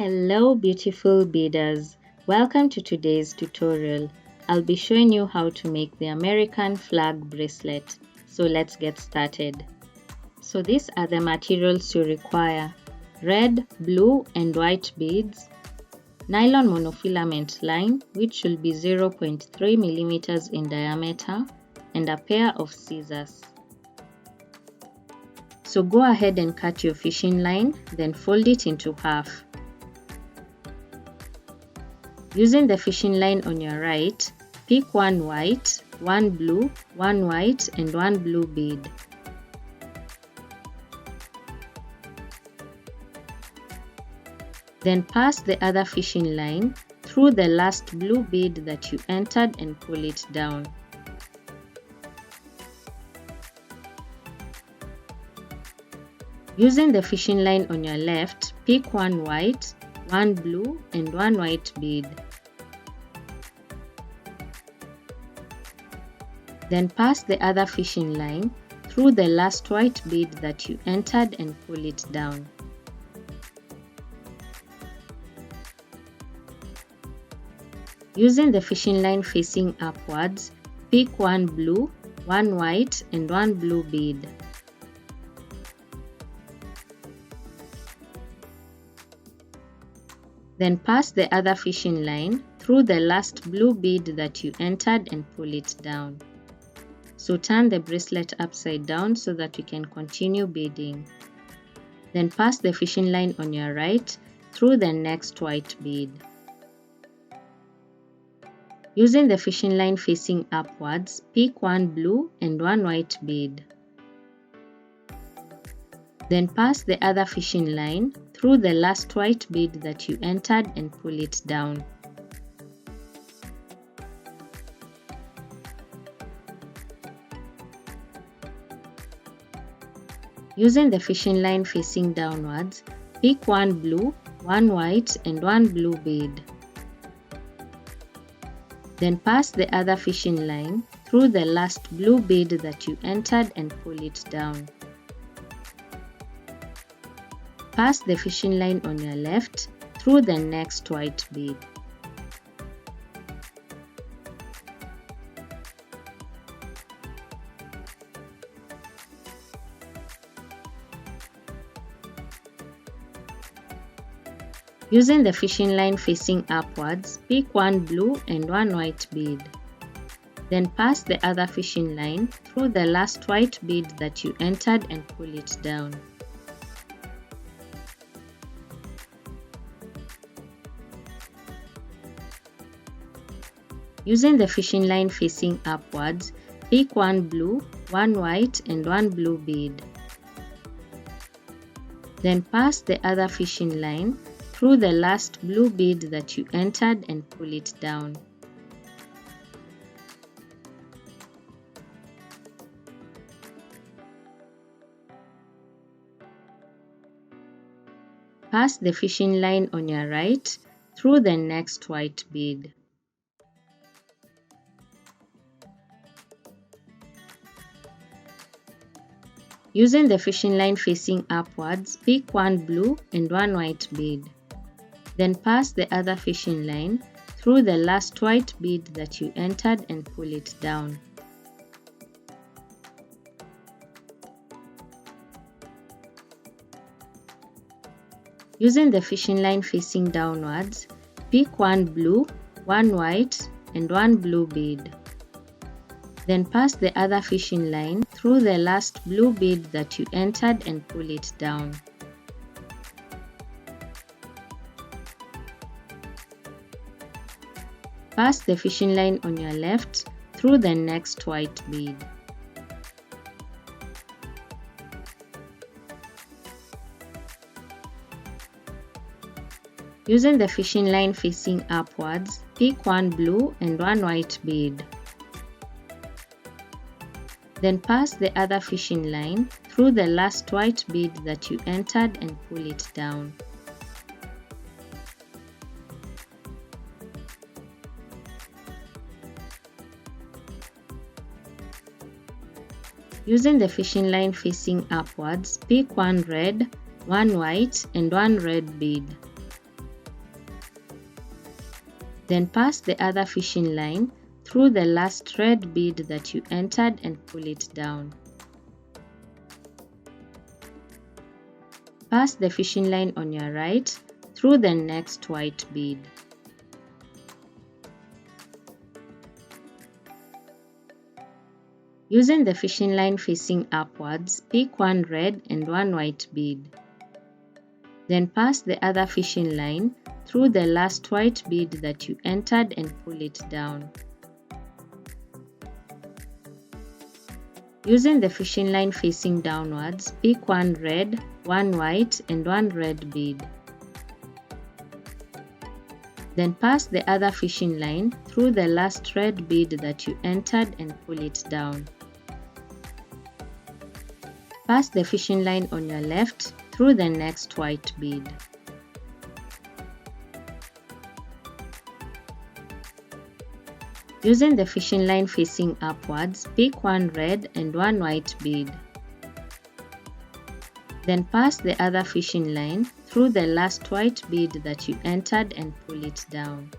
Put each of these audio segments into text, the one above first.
Hello beautiful beaders, welcome to today's tutorial. I'll be showing you how to make the American flag bracelet. So let's get started. So these are the materials you require: red, blue and white beads, nylon monofilament line which should be 0.3 millimeters in diameter, and a pair of scissors. So go ahead and cut your fishing line, then fold it into half. Using the fishing line on your right, pick one white, one blue, one white and one blue bead. Then pass the other fishing line through the last blue bead that you entered and pull it down. Using the fishing line on your left, pick one white, one blue and one white bead. Then pass the other fishing line through the last white bead that you entered and pull it down. Using the fishing line facing upwards, pick one blue, one white and one blue bead. Then pass the other fishing line through the last blue bead that you entered and pull it down. So turn the bracelet upside down so that you can continue beading. Then pass the fishing line on your right through the next white bead. Using the fishing line facing upwards, pick one blue and one white bead. Then pass the other fishing line through the last white bead that you entered and pull it down. Using the fishing line facing downwards, pick one blue, one white and one blue bead. Then pass the other fishing line through the last blue bead that you entered and pull it down. Pass the fishing line on your left through the next white bead. Using the fishing line facing upwards, pick one blue and one white bead. Then pass the other fishing line through the last white bead that you entered and pull it down. Using the fishing line facing upwards, pick one blue, one white and one blue bead. Then pass the other fishing line through the last blue bead that you entered and pull it down. Pass the fishing line on your right through the next white bead. Using the fishing line facing upwards, pick one blue and one white bead. Then pass the other fishing line through the last white bead that you entered and pull it down. Using the fishing line facing downwards, pick one blue, one white and one blue bead. Then pass the other fishing line through the last blue bead that you entered and pull it down. Pass the fishing line on your left through the next white bead. Using the fishing line facing upwards, pick one blue and one white bead. Then pass the other fishing line through the last white bead that you entered and pull it down. Using the fishing line facing upwards, pick one red, one white and one red bead. Then pass the other fishing line through the last red bead that you entered and pull it down. Pass the fishing line on your right through the next white bead. Using the fishing line facing upwards, pick one red and one white bead. Then pass the other fishing line through the last white bead that you entered and pull it down. Using the fishing line facing downwards, pick one red, one white and one red bead. Then pass the other fishing line through the last red bead that you entered and pull it down. Pass the fishing line on your left through the next white bead. Using the fishing line facing upwards, pick one red and one white bead. Then pass the other fishing line through the last white bead that you entered and pull it down.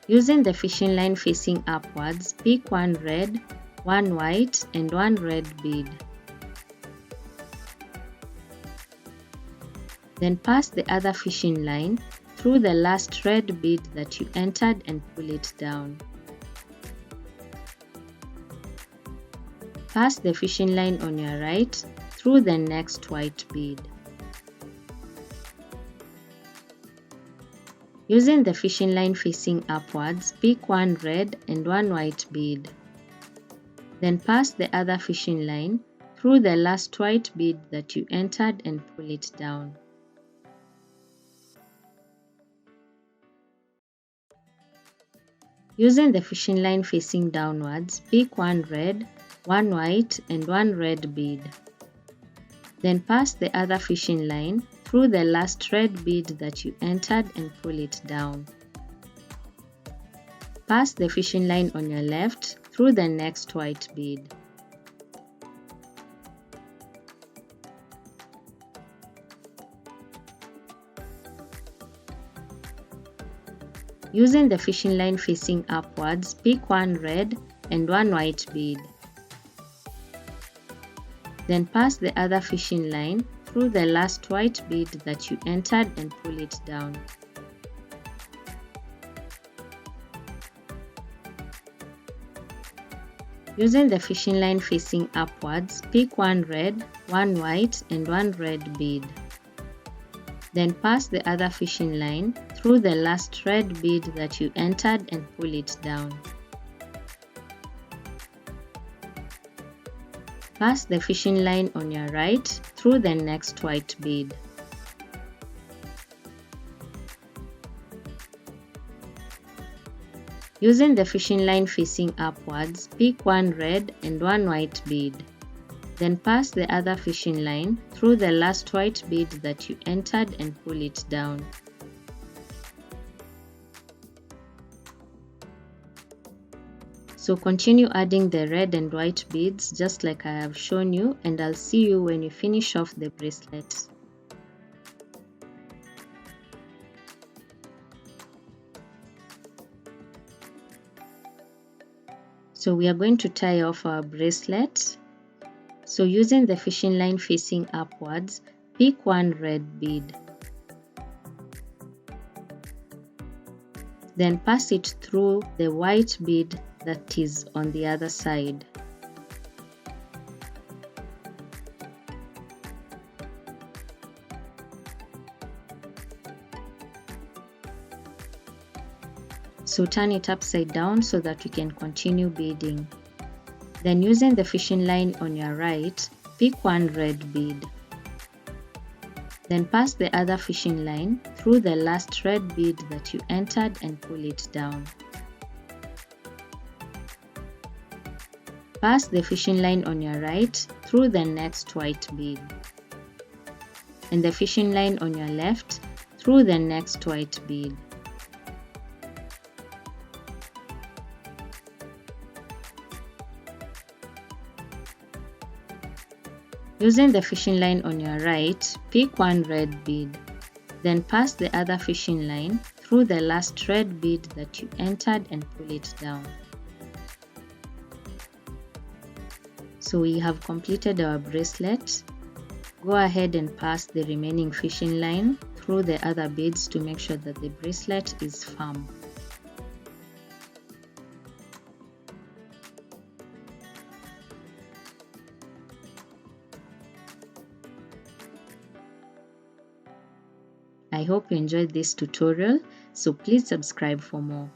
Using the fishing line facing upwards, pick one red, one white and one red bead. Then pass the other fishing line through the last red bead that you entered and pull it down. Pass the fishing line on your right through the next white bead. Using the fishing line facing upwards, pick one red and one white bead. Then pass the other fishing line through the last white bead that you entered and pull it down. Using the fishing line facing downwards, pick one red, one white and one red bead. Then pass the other fishing line through the last red bead that you entered and pull it down. Pass the fishing line on your left through the next white bead. Using the fishing line facing upwards, pick one red and one white bead. Then pass the other fishing line through the last white bead that you entered and pull it down. Using the fishing line facing upwards, pick one red, one white and one red bead. Then pass the other fishing line through the last red bead that you entered and pull it down. Pass the fishing line on your right through the next white bead. Using the fishing line facing upwards, pick one red and one white bead. Then pass the other fishing line through the last white bead that you entered and pull it down. So continue adding the red and white beads just like I have shown you, and I'll see you when you finish off the bracelet. So we are going to tie off our bracelet. So using the fishing line facing upwards, pick one red bead. Then pass it through the white bead that is on the other side. So turn it upside down so that we can continue beading. Then using the fishing line on your right, pick one red bead. Then pass the other fishing line through the last red bead that you entered and pull it down. Pass the fishing line on your right through the next white bead, and the fishing line on your left through the next white bead. Using the fishing line on your right, pick one red bead. Then pass the other fishing line through the last red bead that you entered and pull it down. So we have completed our bracelet. Go ahead and pass the remaining fishing line through the other beads to make sure that the bracelet is firm. I hope you enjoyed this tutorial, so please subscribe for more.